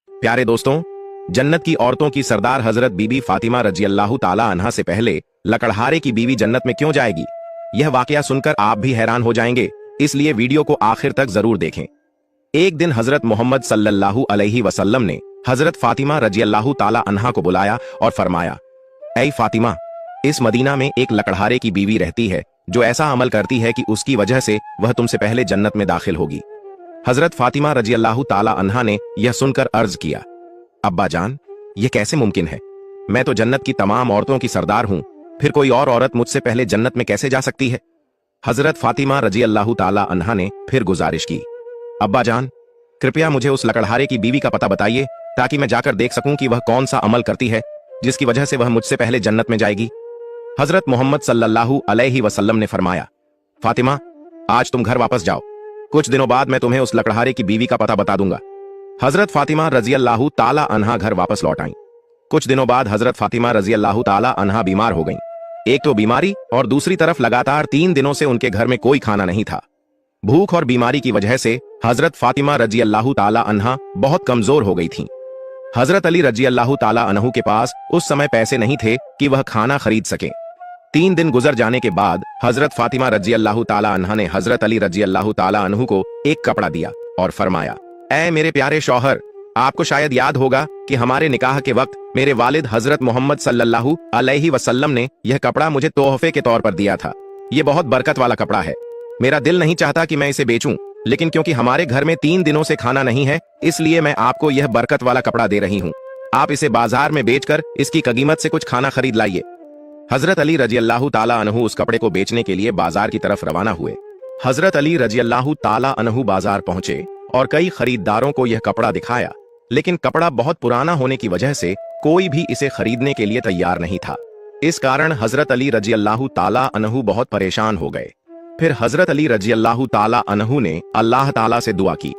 प्यारे दोस्तों, जन्नत की औरतों की सरदार हजरत बीबी फातिमा रजी अल्लाह ताला अन्हा से पहले लकड़हारे की बीवी जन्नत में क्यों जाएगी? यह वाकया सुनकर आप भी हैरान हो जाएंगे, इसलिए वीडियो को आखिर तक जरूर देखें। एक दिन हजरत मोहम्मद सल्लल्लाहु अलैहि वसल्लम ने हजरत फातिमा रजी अल्लाह ताला अन्हा को बुलाया और फरमाया, ऐ फातिमा, इस मदीना में एक लकड़हारे की बीवी रहती है जो ऐसा अमल करती है कि उसकी वजह से वह तुमसे पहले जन्नत में दाखिल होगी। हजरत फातिमा रजी अल्लाह ताला अन्हा ने यह सुनकर अर्ज किया, अब्बा जान, यह कैसे मुमकिन है? मैं तो जन्नत की तमाम औरतों की सरदार हूं, फिर कोई और औरत मुझसे पहले जन्नत में कैसे जा सकती है? हजरत फातिमा रजी अल्लाह ताला अन्हा ने फिर गुजारिश की, अब्बा जान, कृपया मुझे उस लकड़हारे की बीवी का पता बताइए ताकि मैं जाकर देख सकूं कि वह कौन सा अमल करती है जिसकी वजह से वह मुझसे पहले जन्नत में जाएगी। हजरत मोहम्मद सल्लल्लाहु अलैहि वसल्लम ने फरमाया, फातिमा, आज तुम घर वापस जाओ, कुछ दिनों बाद मैं तुम्हें उस लकड़हारे की बीवी का पता बता दूंगा। हजरत फातिमा रजी अल्लाह ताला अन्हा घर वापस लौट आईं। कुछ दिनों बाद हजरत फातिमा रजी अल्लाह ताला अन्हा बीमार हो गईं। एक तो बीमारी और दूसरी तरफ लगातार 3 दिनों से उनके घर में कोई खाना नहीं था। भूख और बीमारी की वजह से हजरत फातिमा रजी अल्लाह ताला अन्हा बहुत कमजोर हो गई थीं। हजरत अली रजी अल्लाह ताला अन्हु के पास उस समय पैसे नहीं थे कि वह खाना खरीद सके। 3 दिन गुजर जाने के बाद हजरत फातिमा रजी अल्लाह ताला अन्हा ने हजरत अली रजी अल्लाह ताला अन्हु को एक कपड़ा दिया और फरमाया, ऐ मेरे प्यारे शौहर, आपको शायद याद होगा कि हमारे निकाह के वक्त मेरे वालिद हजरत मोहम्मद सल्लल्लाहु अलैहि वसल्लम ने यह कपड़ा मुझे तोहफे के तौर पर दिया था। यह बहुत बरकत वाला कपड़ा है। मेरा दिल नहीं चाहता कि मैं इसे बेचूं, लेकिन क्योंकि हमारे घर में 3 दिनों से खाना नहीं है, इसलिए मैं आपको यह बरकत वाला कपड़ा दे रही हूं। आप इसे बाजार में बेचकर इसकी कीमत से कुछ खाना खरीद लाइए। हजरत अली रजी अल्लाह ताला अन्हु उस कपड़े को बेचने के लिए बाजार की तरफ रवाना हुए। हजरत अली रजी अल्लाह ताला अन्हु बाजार पहुंचे और कई खरीदारों को यह कपड़ा दिखाया, लेकिन कपड़ा बहुत पुराना होने की वजह से कोई भी इसे खरीदने के लिए तैयार नहीं था। इस कारण हजरत अली रजी अल्लाह ताला अन्हु बहुत परेशान हो गए। फिर हजरत अली रजी अल्लाह ताला अन्हु ने अल्लाह ताला से दुआ की,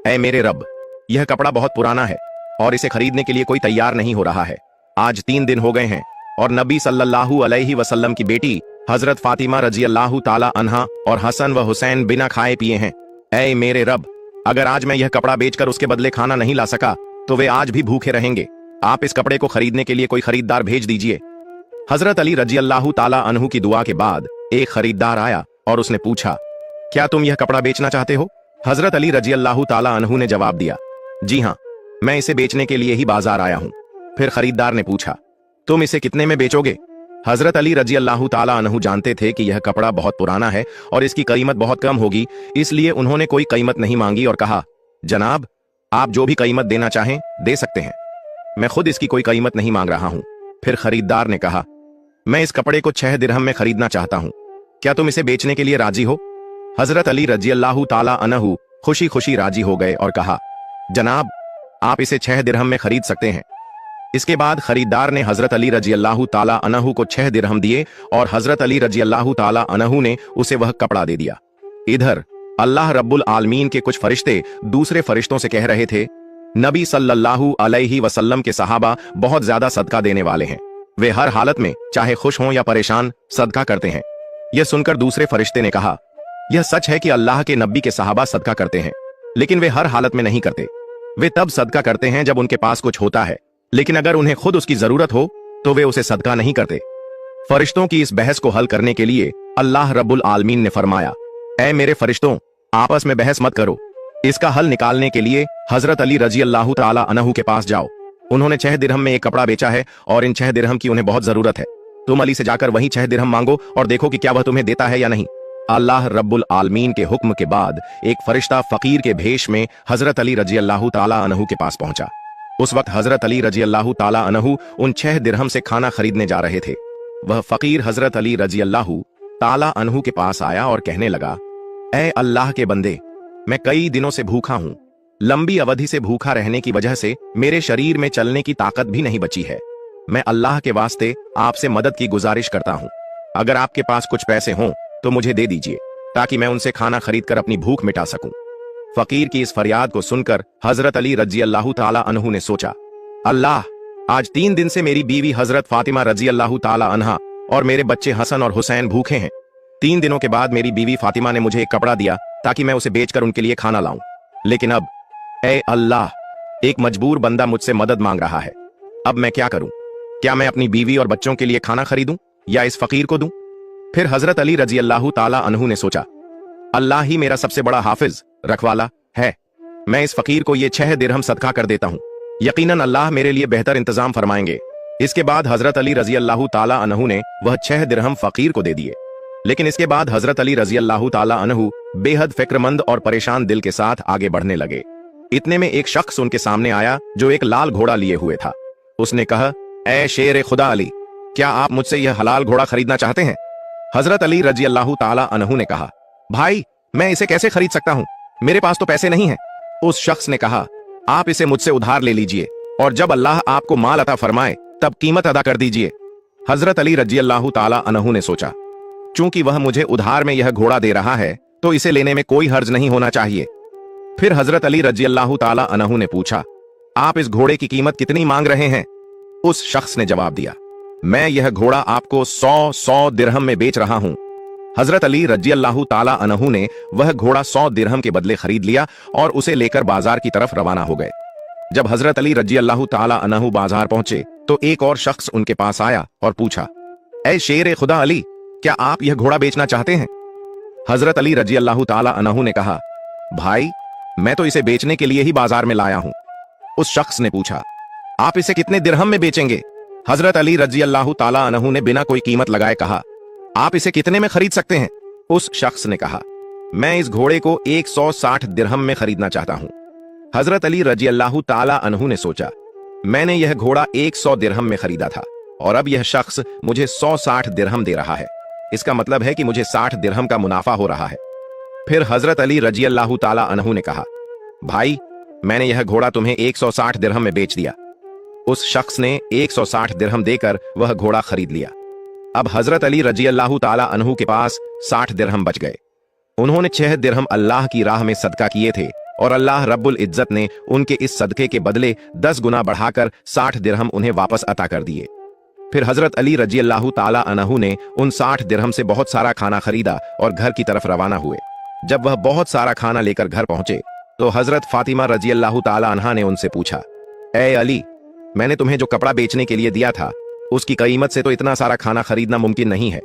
ऐ मेरे रब, यह कपड़ा बहुत पुराना है और इसे खरीदने के लिए कोई तैयार नहीं हो रहा है। आज 3 दिन हो गए हैं और नबी सल्लल्लाहु अलैहि वसल्लम की बेटी हजरत फातिमा रजी अल्लाह ताला अन्हा और हसन व हुसैन बिना खाए पिए हैं। ऐ मेरे रब, अगर आज मैं यह कपड़ा बेचकर उसके बदले खाना नहीं ला सका तो वे आज भी भूखे रहेंगे। आप इस कपड़े को खरीदने के लिए कोई खरीदार भेज दीजिए। हजरत अली रजी अल्लाह ताला अन्हु की दुआ के बाद एक खरीदार आया और उसने पूछा, क्या तुम यह कपड़ा बेचना चाहते हो? हजरत अली रजी अल्लाह ताला अन्हु ने जवाब दिया, जी हाँ, मैं इसे बेचने के लिए ही बाजार आया हूं। फिर खरीदार ने पूछा, तुम इसे कितने में बेचोगे? हजरत अली रजी अल्लाह ताला अन्हु जानते थे कि यह कपड़ा बहुत पुराना है और इसकी कीमत बहुत कम होगी, इसलिए उन्होंने कोई कीमत नहीं मांगी और कहा, जनाब, आप जो भी कीमत देना चाहें दे सकते हैं, मैं खुद इसकी कोई कीमत नहीं मांग रहा हूं। फिर खरीदार ने कहा, मैं इस कपड़े को 6 दिरहम में खरीदना चाहता हूं, क्या तुम इसे बेचने के लिए राजी हो? हजरत अली रजी अल्लाह ताला अन्हु खुशी खुशी राजी हो गए और कहा, जनाब, आप इसे 6 दिरहम में खरीद सकते हैं। इसके बाद खरीदार ने हजरत अली रजी अल्लाह ताला अन्हु को 6 दिरहम दिए और हजरत अली रजी अल्लाह ताला अन्हु ने उसे वह कपड़ा दे दिया। इधर अल्लाह रब्बुल आलमीन के कुछ फरिश्ते दूसरे फरिश्तों से कह रहे थे, नबी सल्लल्लाहु अलैहि वसल्लम के सहाबा बहुत ज्यादा सदका देने वाले हैं। वे हर हालत में चाहे खुश हों या परेशान सदका करते हैं। यह सुनकर दूसरे फरिश्ते ने कहा, यह सच है कि अल्लाह के नबी के सहाबा सदका करते हैं, लेकिन वे हर हालत में नहीं करते। वे तब सदका करते हैं जब उनके पास कुछ होता है, लेकिन अगर उन्हें खुद उसकी जरूरत हो तो वे उसे सदका नहीं करते। फरिश्तों की इस बहस को हल करने के लिए अल्लाह रब्बुल आलमीन ने फरमाया, ऐ मेरे फरिश्तों, आपस में बहस मत करो। इसका हल निकालने के लिए हजरत अली रजी अल्लाह ताला अन्हु के पास जाओ। उन्होंने 6 दिरहम में एक कपड़ा बेचा है और इन 6 दिरहम की उन्हें बहुत जरूरत है। तुम अली से जाकर वही 6 दिरहम मांगो और देखो कि क्या वह तुम्हें देता है या नहीं। अल्लाह रब्बुल आलमीन के हुक्म के बाद एक फरिश्ता फकीर के भेष में हजरत अली रजी अल्लाह ताला अन्हु के पास पहुंचा। उस वक्त हजरत अली रजी अल्लाह ताला अन्हु उन 6 दिरहम से खाना खरीदने जा रहे थे। वह फकीर हजरत अली रजी अल्लाह ताला अन्हु के पास आया और कहने लगा, ऐ अल्लाह के बंदे, मैं कई दिनों से भूखा हूं। लंबी अवधि से भूखा रहने की वजह से मेरे शरीर में चलने की ताकत भी नहीं बची है। मैं अल्लाह के वास्ते आपसे मदद की गुजारिश करता हूं। अगर आपके पास कुछ पैसे हों तो मुझे दे दीजिए ताकि मैं उनसे खाना खरीदकर अपनी भूख मिटा सकूं। फकीर की इस फरियाद को सुनकर हजरत अली रजी अल्लाह ताला अन्हु ने सोचा, अल्लाह, आज 3 दिन से मेरी बीवी हजरत फातिमा रजी अल्लाह ताला अन्हा और मेरे बच्चे हसन और हुसैन भूखे हैं। 3 दिनों के बाद मेरी बीवी फातिमा ने मुझे एक कपड़ा दिया ताकि मैं उसे बेचकर उनके लिए खाना लाऊं। लेकिन अब ए अल्लाह, एक मजबूर बंदा मुझसे मदद मांग रहा है। अब मैं क्या करूं? क्या मैं अपनी बीवी और बच्चों के लिए खाना खरीदूं या इस फकीर को दूं? फिर हजरत अली रजी अल्लाह ताला अन्हु ने सोचा, अल्लाह ही मेरा सबसे बड़ा हाफिज रखवाला है। मैं इस फकीर को ये 6 दिरहम सदका कर देता हूं। यकीनन अल्लाह मेरे लिए बेहतर इंतजाम फरमाएंगे। इसके बाद हजरत अली रजी अल्लाह ताला अन्हु ने वह 6 दिरहम फकीर को दे दिए। लेकिन इसके बाद हजरत अली रजी अल्लाह ताला अन्हु बेहद फिक्रमंद और परेशान दिल के साथ आगे बढ़ने लगे। इतने में एक शख्स उनके सामने आया जो एक लाल घोड़ा लिए हुए था। उसने कहा, ए शेर खुदा अली, क्या आप मुझसे यह हलाल घोड़ा खरीदना चाहते हैं? हजरत अली रजी अल्लाह ताला अन्हु ने कहा, भाई मैं इसे कैसे खरीद सकता हूं? मेरे पास तो पैसे नहीं हैं। उस शख्स ने कहा, आप इसे मुझसे उधार ले लीजिए और जब अल्लाह आपको माल अता फरमाए तब कीमत अदा कर दीजिए। हजरत अली रजी अल्लाह ताला अन्हु ने सोचा, चूंकि वह मुझे उधार में यह घोड़ा दे रहा है तो इसे लेने में कोई हर्ज नहीं होना चाहिए। फिर हजरत अली रजी अल्लाह ताला अन्हु ने पूछा, आप इस घोड़े की कीमत कितनी मांग रहे हैं? उस शख्स ने जवाब दिया, मैं यह घोड़ा आपको 100 दिरहम में बेच रहा हूं। हजरत अली रजी अल्लाह ताला अन्हु ने वह घोड़ा 100 दिरहम के बदले खरीद लिया और उसे लेकर बाजार की तरफ रवाना हो गए। जब हजरत अली रजी अल्लाह ताला अन्हु बाजार पहुंचे तो एक और शख्स उनके पास आया और पूछा, ए शेर खुदा अली, क्या आप यह घोड़ा बेचना चाहते हैं? हजरत अली रजी अल्लाह ताला अन्हु ने कहा, भाई मैं तो इसे बेचने के लिए ही बाजार में लाया हूं। उस शख्स ने पूछा, आप इसे कितने दिरहम में बेचेंगे? हजरत अली रजी अल्लाह ताला अन्हु ने बिना कोई कीमत लगाए कहा, आप इसे कितने में खरीद सकते हैं? उस शख्स ने कहा, मैं इस घोड़े को 160 दिरहम में खरीदना चाहता हूं। हजरत अली रजी अल्लाह ताला अन्हु ने सोचा, मैंने यह घोड़ा 100 दिरहम में खरीदा था और अब यह शख्स मुझे 160 दिरहम दे रहा है। इसका मतलब है कि मुझे 60 दिरहम का मुनाफा हो रहा है। फिर हजरत अली रजी अल्लाह ताला अन्हु ने कहा, भाई मैंने यह घोड़ा तुम्हें 160 दिरहम में बेच दिया। उस शख्स ने 160 दिरहम देकर वह घोड़ा खरीद लिया। अब हजरत अली रजी अल्लाह ताला अन्हु के पास 60 दिरहम बच गए। उन्होंने 6 दिरहम अल्लाह की राह में सदका किए थे और अल्लाह रब्बुल इज्जत ने उनके इस सदके के बदले 10 गुना बढ़ाकर 60 दिरहम उन्हें वापस अता कर दिए। फिर हजरत अली रजी अल्लाह ताला अन्हु ने उन 60 दिरहम से बहुत सारा खाना खरीदा और घर की तरफ रवाना हुए। जब वह बहुत सारा खाना लेकर घर पहुंचे तो हजरत फातिमा रजी अल्लाह ताला अन्हा ने उनसे पूछा, ए अली, मैंने तुम्हें जो कपड़ा बेचने के लिए दिया था उसकी कीमत से तो इतना सारा खाना खरीदना मुमकिन नहीं है।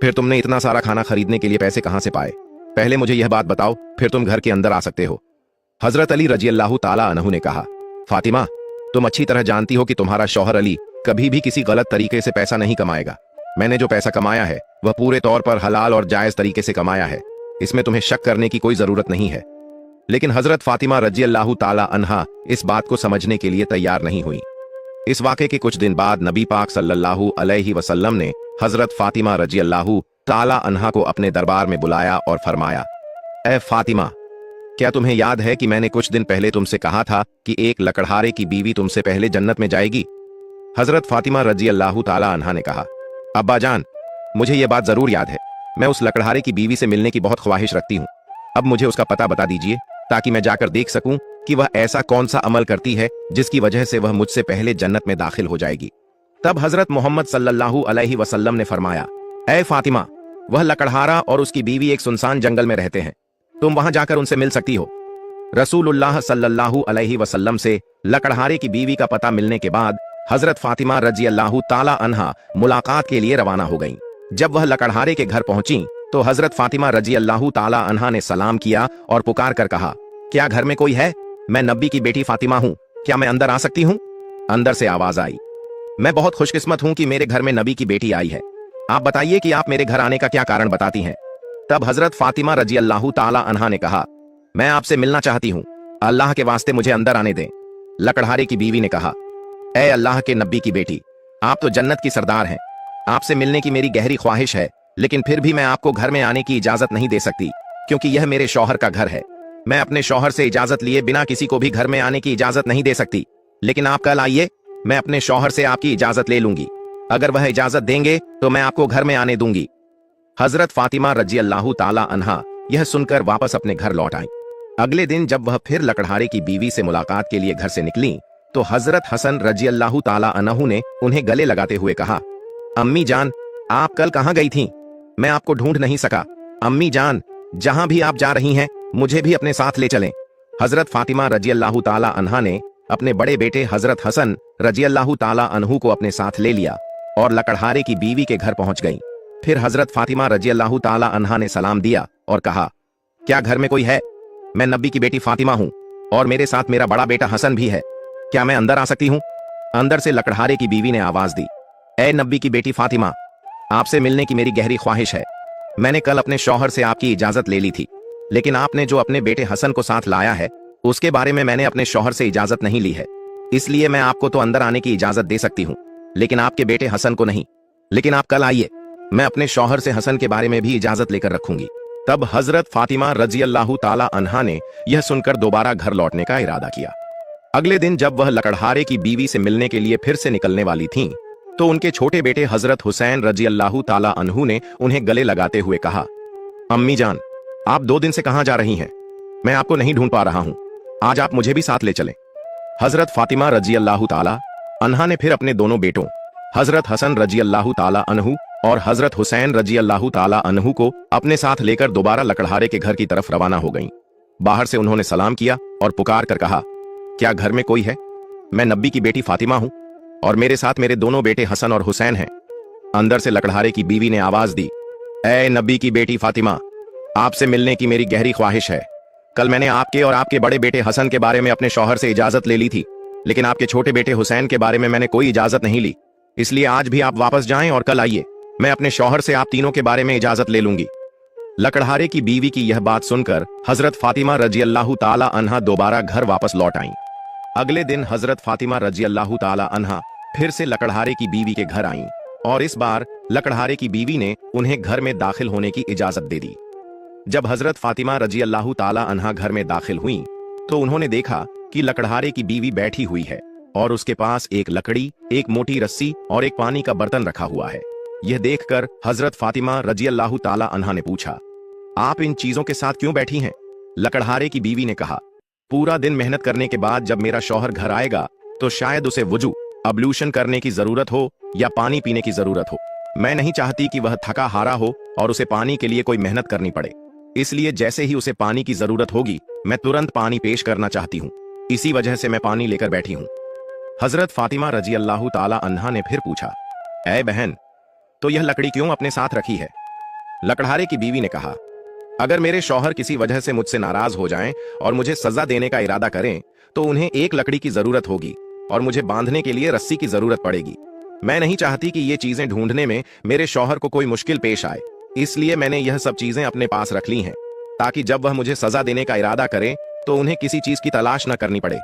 फिर तुमने इतना सारा खाना खरीदने के लिए पैसे कहां से पाए? पहले मुझे यह बात बताओ, फिर तुम घर के अंदर आ सकते हो। हजरत अली रजी अल्लाह ताला अन्हु ने कहा, फातिमा तुम अच्छी तरह जानती हो कि तुम्हारा शौहर अली कभी भी किसी गलत तरीके से पैसा नहीं कमाएगा। मैंने जो पैसा कमाया है वह पूरे तौर पर हलाल और जायज तरीके से कमाया है, इसमें तुम्हें शक करने की कोई जरूरत नहीं है। लेकिन हजरत फातिमा रजी अल्लाह ताला अन्हा इस बात को समझने के लिए तैयार नहीं हुई। इस वाक़े के कुछ दिन बाद नबी पाक सल्लल्लाहु अलैहि वसल्लम ने हजरत फातिमा रजी अल्लाह ताला अन्हा को अपने दरबार में बुलाया और फरमाया, ए फातिमा, क्या तुम्हें याद है कि मैंने कुछ दिन पहले तुमसे कहा था कि एक लकड़हारे की बीवी तुमसे पहले जन्नत में जाएगी? हजरत फातिमा रजी अल्लाह ताला अन्हा ने कहा, अब्बा जान, मुझे यह बात जरूर याद है। मैं उस लकड़हारे की बीवी से मिलने की बहुत ख्वाहिश रखती हूँ। अब मुझे उसका पता बता दीजिए ताकि मैं जाकर देख सकूं कि वह ऐसा कौन सा अमल करती है जिसकी वजह से वह मुझसे पहले जन्नत में दाखिल हो जाएगी। तब हजरत मोहम्मद सल्लल्लाहु अलैहि वसल्लम ने फरमाया, ए फातिमा, वह लकड़हारा और उसकी बीवी एक सुनसान जंगल में रहते हैं, तुम वहां जाकर उनसे मिल सकती हो। रसूलुल्लाह सल्लल्लाहु अलैहि वसल्लम से लकड़हारे की बीवी का पता मिलने के बाद हजरत फातिमा रजी अल्लाह ताला अन्हा मुलाकात के लिए रवाना हो गईं। जब वह लकड़हारे के घर पहुंची तो हजरत फातिमा रजी अल्लाह ताला अन्हा ने सलाम किया और पुकार कर कहा, क्या घर में कोई है? मैं नबी की बेटी फातिमा हूं, क्या मैं अंदर आ सकती हूं? अंदर से आवाज आई, मैं बहुत खुशकिस्मत हूं कि मेरे घर में नबी की बेटी आई है। आप बताइए कि आप मेरे घर आने का क्या कारण बताती हैं। तब हजरत फातिमा रजी अल्लाह ताला अन्हा ने कहा, मैं आपसे मिलना चाहती हूं, अल्लाह के वास्ते मुझे अंदर आने दें। लकड़हारे की बीवी ने कहा, ए अल्लाह के नबी की बेटी, आप तो जन्नत की सरदार हैं, आपसे मिलने की मेरी गहरी ख्वाहिश है, लेकिन फिर भी मैं आपको घर में आने की इजाजत नहीं दे सकती क्योंकि यह मेरे शौहर का घर है। मैं अपने शौहर से इजाजत लिए बिना किसी को भी घर में आने की इजाजत नहीं दे सकती, लेकिन आप कल आइए, मैं अपने शौहर से आपकी इजाजत ले लूंगी। अगर वह इजाजत देंगे तो मैं आपको घर में आने दूंगी। हजरत फातिमा रजी अल्लाह ताला अन्हा यह सुनकर वापस अपने घर लौट आई। अगले दिन जब वह फिर लकड़हारे की बीवी से मुलाकात के लिए घर से निकली तो हजरत हसन रजी अल्लाह ताला अन्हु ने उन्हें गले लगाते हुए कहा, अम्मी जान, आप कल कहां गई थीं? मैं आपको ढूंढ नहीं सका। अम्मी जान, जहां भी आप जा रही हैं, मुझे भी अपने साथ ले चलें। हजरत फातिमा रजी अल्लाह ताला अन्हा ने अपने बड़े बेटे हजरत हसन रजी अल्लाह ताला अन्हु को अपने साथ ले लिया और लकड़हारे की बीवी के घर पहुंच गई। फिर हजरत फातिमा रजी अल्लाह ताला अन्हा ने सलाम दिया और कहा, क्या घर में कोई है? मैं नबी की बेटी फातिमा हूं और मेरे साथ मेरा बड़ा बेटा हसन भी है। क्या मैं अंदर आ सकती हूं? अंदर से लकड़हारे की बीवी ने आवाज दी, ए नबी की बेटी फातिमा, आपसे मिलने की मेरी गहरी ख्वाहिश है। मैंने कल अपने शौहर से आपकी इजाजत ले ली थी, लेकिन आपने जो अपने बेटे हसन को साथ लाया है उसके बारे में मैंने अपने शौहर से इजाजत नहीं ली है। इसलिए मैं आपको तो अंदर आने की इजाजत दे सकती हूँ, लेकिन आपके बेटे हसन को नहीं। लेकिन आप कल आइए, मैं अपने शौहर से हसन के बारे में भी इजाजत लेकर रखूंगी। तब हजरत फातिमा रजी अल्लाह ताला अन्हा ने यह सुनकर दोबारा घर लौटने का इरादा किया। अगले दिन जब वह लकड़हारे की बीवी से मिलने के लिए फिर से निकलने वाली थीं, तो उनके छोटे बेटे हजरत हुसैन रजी अल्लाह ताला अन्हु ने उन्हें गले लगाते हुए कहा, अम्मी जान, आप 2 दिन से कहां जा रही हैं? मैं आपको नहीं ढूंढ पा रहा हूं। आज आप मुझे भी साथ ले चलें। हजरत फातिमा रजी अल्लाह ताला अन्हा ने फिर अपने दोनों बेटों हजरत हसन रजी अल्लाह ताला अन्हु और हजरत हुसैन रजी अल्लाह ताला अन्हु को अपने साथ लेकर दोबारा लकड़हारे के घर की तरफ रवाना हो गईं। बाहर से उन्होंने सलाम किया और पुकार कर कहा, क्या घर में कोई है? मैं नबी की बेटी फातिमा हूं और मेरे साथ मेरे दोनों बेटे हसन और हुसैन हैं। अंदर से लकड़हारे की बीवी ने आवाज दी, ए नबी की बेटी फातिमा, आपसे मिलने की मेरी गहरी ख्वाहिश है। कल मैंने आपके और आपके बड़े बेटे हसन के बारे में अपने शौहर से इजाजत ले ली थी, लेकिन आपके छोटे बेटे हुसैन के बारे में मैंने कोई इजाजत नहीं ली। इसलिए आज भी आप वापस जाएं और कल आइए, मैं अपने शौहर से आप तीनों के बारे में इजाजत ले लूंगी। लकड़हारे की बीवी की यह बात सुनकर हजरत फातिमा रजी अल्लाह ताला अन्हा दोबारा घर वापस लौट आईं। अगले दिन हजरत फातिमा रजी अल्लाह ताला अन्हा फिर से लकड़हारे की बीवी के घर आईं और इस बार लकड़हारे की बीवी ने उन्हें घर में दाखिल होने की इजाजत दे दी। जब हजरत फातिमा रजी अल्लाह ताला अन्हा घर में दाखिल हुई तो उन्होंने देखा कि लकड़हारे की बीवी बैठी हुई है और उसके पास एक लकड़ी, एक मोटी रस्सी और एक पानी का बर्तन रखा हुआ है। यह देखकर हजरत फातिमा रजी अल्लाह ताला अन्हा ने पूछा, आप इन चीजों के साथ क्यों बैठी हैं? लकड़हारे की बीवी ने कहा, पूरा दिन मेहनत करने के बाद जब मेरा शौहर घर आएगा तो शायद उसे वुजू अब्लूशन करने की जरूरत हो या पानी पीने की जरूरत हो। मैं नहीं चाहती कि वह थका हारा हो और उसे पानी के लिए कोई मेहनत करनी पड़े। इसलिए जैसे ही उसे पानी की जरूरत होगी मैं तुरंत पानी पेश करना चाहती हूँ। इसी वजह से मैं पानी लेकर बैठी हूँ। हजरत फातिमा रजी अल्लाह ताला अन्हा ने फिर पूछा, ऐ बहन, तो यह लकड़ी क्यों अपने साथ रखी है? लकड़हारे की बीवी ने कहा, अगर मेरे शौहर किसी वजह से मुझसे नाराज हो जाएं और मुझे सजा देने का इरादा करें तो उन्हें एक लकड़ी की जरूरत होगी और मुझे बांधने के लिए रस्सी की जरूरत पड़ेगी। मैं नहीं चाहती कि ये चीजें ढूंढने में मेरे शौहर को कोई मुश्किल पेश आए, इसलिए मैंने यह सब चीजें अपने पास रख ली हैं ताकि जब वह मुझे सजा देने का इरादा करें तो उन्हें किसी चीज की तलाश न करनी पड़े।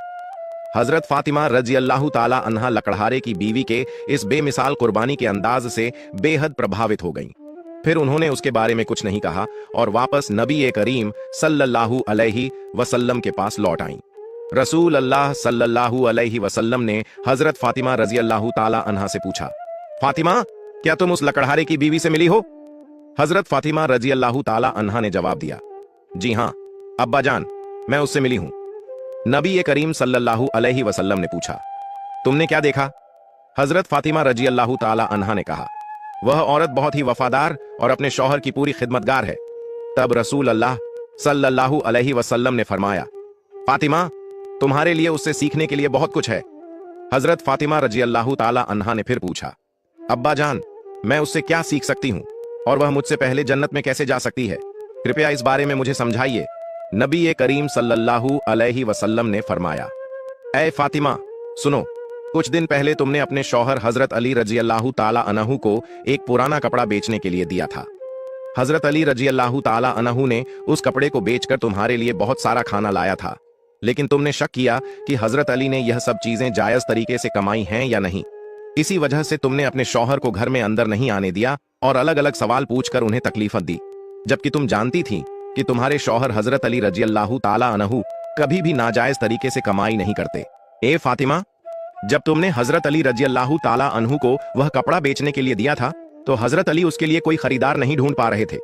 हजरत फातिमा रजी अल्लाह ताला अन्हा लकड़हारे की बीवी के इस बेमिसाल कुर्बानी के अंदाज से बेहद प्रभावित हो गईं। फिर उन्होंने उसके बारे में कुछ नहीं कहा और वापस नबी करीम सल्लल्लाहु अलैहि वसल्लम के पास लौट आईं। रसूल अल्लाह सल्लल्लाहु अलैहि वसल्लम ने हजरत फातिमा रजी अल्लाह ताला अन्हा से पूछा, फातिमा, क्या तुम उस लकड़हारे की बीवी से मिली हो? हजरत फातिमा रजी अल्लाह ताला अन्हा ने जवाब दिया, जी हां अब्बा जान, मैं उससे मिली हूं। नबी करीम सल्लल्लाहु अलैहि वसल्लम ने पूछा, तुमने क्या देखा? हजरत फातिमा रजी अल्लाह ताला अन्हा ने कहा, वह औरत बहुत ही वफादार और अपने शौहर की पूरी खिदमतगार है। तब रसूल अल्लाह सल्लल्लाहु अलैहि वसल्लम ने फरमाया, फातिमा, तुम्हारे लिए उससे सीखने के लिए बहुत कुछ है। हजरत फातिमा रजी अल्लाह ताला अन्हा ने फिर पूछा, अब्बा जान, मैं उससे क्या सीख सकती हूँ और वह मुझसे पहले जन्नत में कैसे जा सकती है? कृपया इस बारे में मुझे समझाइए। नबी करीम सल्लल्लाहु अलैहि वसल्लम ने फरमाया, ऐ फातिमा, सुनो, कुछ दिन पहले तुमने अपने शौहर हजरत अली रजी अल्लाह ताला अन्हु को एक पुराना कपड़ा बेचने के लिए दिया था। हजरत अली रजी अल्लाह ताला अन्हु ने उस कपड़े को बेचकर तुम्हारे लिए बहुत सारा खाना लाया था, लेकिन तुमने शक किया कि हजरत अली ने यह सब चीजें जायज तरीके से कमाई हैं या नहीं। इसी वजह से तुमने अपने शौहर को घर में अंदर नहीं आने दिया और अलग अलग सवाल पूछकर उन्हें तकलीफत दी, जबकि तुम जानती थी कि तुम्हारे शौहर हजरत अली रजी अल्लाह ताला अन्हु कभी भी नाजायज तरीके से कमाई नहीं करते। ए फातिमा, जब तुमने हजरत अली रजी अल्लाह ताला अन्हु को वह कपड़ा बेचने के लिए दिया था तो हजरत अली उसके लिए कोई खरीदार नहीं ढूंढ पा रहे थे।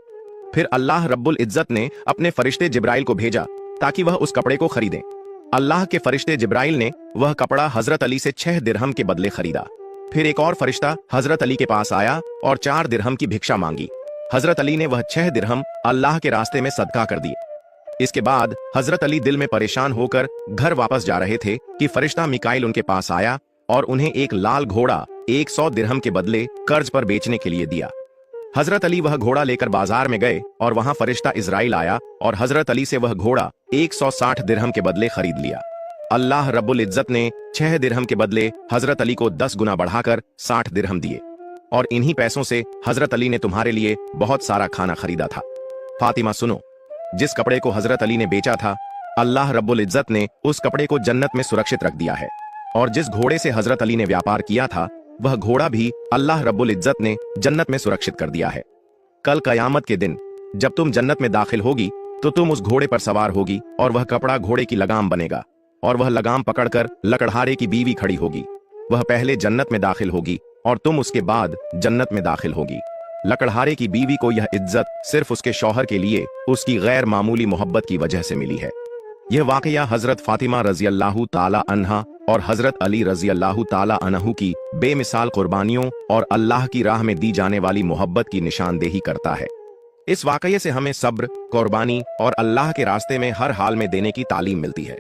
फिर अल्लाह रब्बुल इज्जत ने अपने फरिश्ते जिब्राइल को भेजा ताकि वह उस कपड़े को खरीदें। अल्लाह के फरिश्ते जिब्राइल ने वह कपड़ा हजरत अली से 6 दिरहम के बदले खरीदा। फिर एक और फरिश्ता हजरत अली के पास आया और 4 दिरहम की भिक्षा मांगी। हजरत अली ने वह 6 दिरहम अल्लाह के रास्ते में सदका कर दिए। इसके बाद हजरत अली दिल में परेशान होकर घर वापस जा रहे थे कि फरिश्ता मिकाइल उनके पास आया और उन्हें एक लाल घोड़ा 100 दिरहम के बदले कर्ज पर बेचने के लिए दिया। हजरत अली वह घोड़ा लेकर बाजार में गए और वहां फरिश्ता इजराइल आया और हजरत अली से वह घोड़ा 160 दिरहम के बदले खरीद लिया। अल्लाह रब्बुल इज्जत ने 6 दिरहम के बदले हजरत अली को 10 गुना बढ़ाकर 60 दिरहम दिए और इन्हीं पैसों से हजरत अली ने तुम्हारे लिए बहुत सारा खाना खरीदा था। फातिमा सुनो, जिस कपड़े को हजरत अली ने बेचा था, अल्लाह रब्बुल इज्जत ने उस कपड़े को जन्नत में सुरक्षित रख दिया है, और जिस घोड़े से हजरत अली ने व्यापार किया था, वह घोड़ा भी अल्लाह रब्बुल इज्जत ने जन्नत में सुरक्षित कर दिया है। कल कयामत के दिन जब तुम जन्नत में दाखिल होगी तो तुम उस घोड़े पर सवार होगी और वह कपड़ा घोड़े की लगाम बनेगा और वह लगाम पकड़कर लकड़हारे की बीवी खड़ी होगी। वह पहले जन्नत में दाखिल होगी और तुम उसके बाद जन्नत में दाखिल होगी। लकड़हारे की बीवी को यह इज्जत सिर्फ उसके शौहर के लिए उसकी गैर मामूली मोहब्बत की वजह से मिली है। यह वाकया हजरत फातिमा रजी अल्लाह ताला अन्हा और हजरत अली रजी अल्लाह ताला अन्हु की बेमिसाल कुर्बानियों और अल्लाह की राह में दी जाने वाली मोहब्बत की निशानदेही करता है। इस वाकये से हमें सब्र, कुर्बानी और अल्लाह के रास्ते में हर हाल में देने की तालीम मिलती है।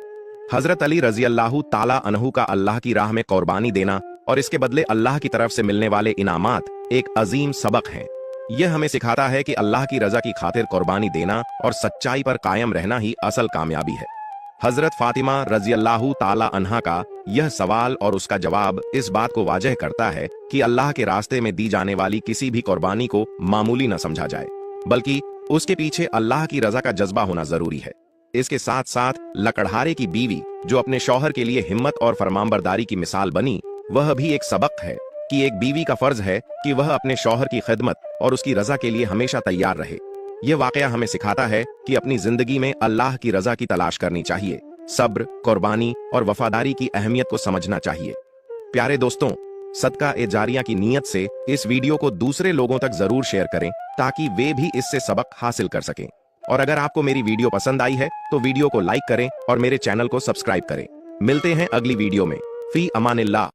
हजरत अली रजी अल्लाह ताला अन्हु का अल्लाह की राह में कुर्बानी देना और इसके बदले अल्लाह की तरफ से मिलने वाले इनामात एक अजीम सबक है। यह हमें सिखाता है कि अल्लाह की रजा की खातिर कुर्बानी देना और सच्चाई पर कायम रहना ही असल कामयाबी है। हजरत फातिमा रजी अल्लाह ताला अन्हा का यह सवाल और उसका जवाब इस बात को वाजह करता है कि अल्लाह के रास्ते में दी जाने वाली किसी भी कुर्बानी को मामूली न समझा जाए, बल्कि उसके पीछे अल्लाह की रजा का जज्बा होना जरूरी है। इसके साथ साथ लकड़हारे की बीवी जो अपने शौहर के लिए हिम्मत और फरमानबरदारी की मिसाल बनी, वह भी एक सबक है कि एक बीवी का फर्ज है कि वह अपने शौहर की खिदमत और उसकी रजा के लिए हमेशा तैयार रहे। यह वाकया हमें सिखाता है कि अपनी जिंदगी में अल्लाह की रजा की तलाश करनी चाहिए, सब्र, कुर्बानी और वफादारी की अहमियत को समझना चाहिए। प्यारे दोस्तों, सदका ए जारिया की नीयत से इस वीडियो को दूसरे लोगों तक जरूर शेयर करें ताकि वे भी इससे सबक हासिल कर सकें। और अगर आपको मेरी वीडियो पसंद आई है तो वीडियो को लाइक करें और मेरे चैनल को सब्सक्राइब करें। मिलते हैं अगली वीडियो में। फी अमानिल्लाह।